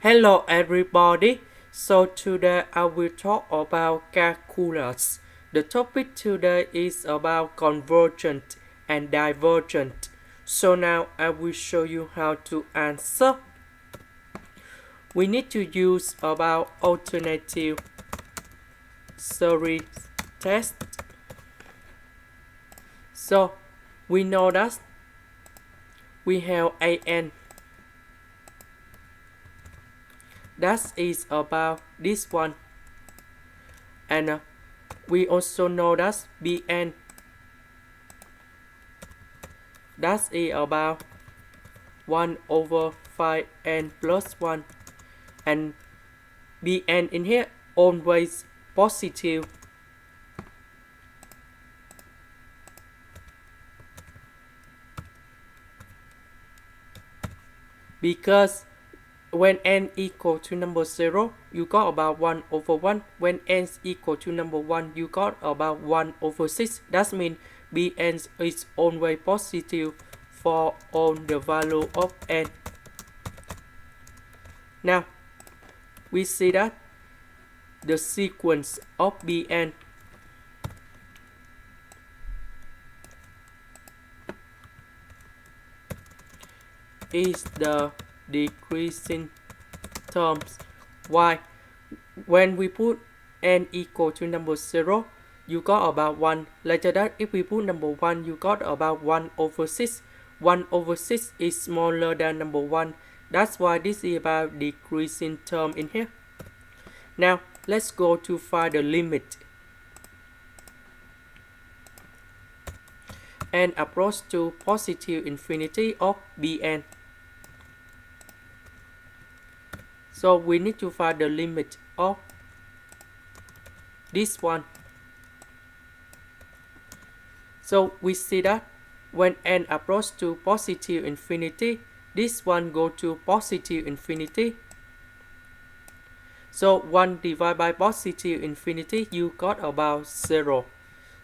Hello everybody. So today I will talk about calculus. The topic today is about convergent and divergent. So now I will show you how to answer. We need to use about alternative series test. So we know that we have an. That is about this one. And we also know that bn. That is about 1 over 5n plus 1. And bn in here always positive. Because when n equal to number 0, you got about 1 over 1. When n is equal to number 1, you got about 1 over 6. That means bn is always positive for all the value of n. Now, we see that the sequence of bn is the decreasing terms. Why? When we put n equal to number 0, you got about 1. Later that, if we put number 1, you got about 1 over 6. 1 over 6 is smaller than number 1. That's why this is about decreasing term in here. Now, let's go to find the limit. N approach to positive infinity of bn. So we need to find the limit of this one. So we see that when n approach to positive infinity, this one go to positive infinity. So 1 divided by positive infinity, you got about 0.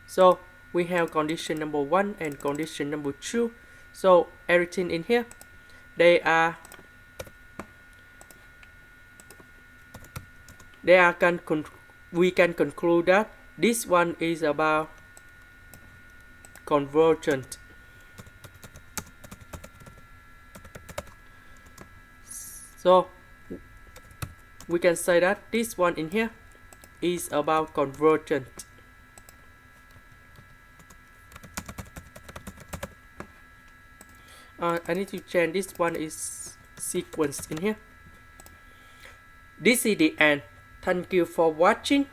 So we have condition number 1 and condition number 2. So everything in here, we can conclude that this one is about convergent. So we can say that this one in here is about convergent. I need to change this one is sequence in here. This is the end. Thank you for watching.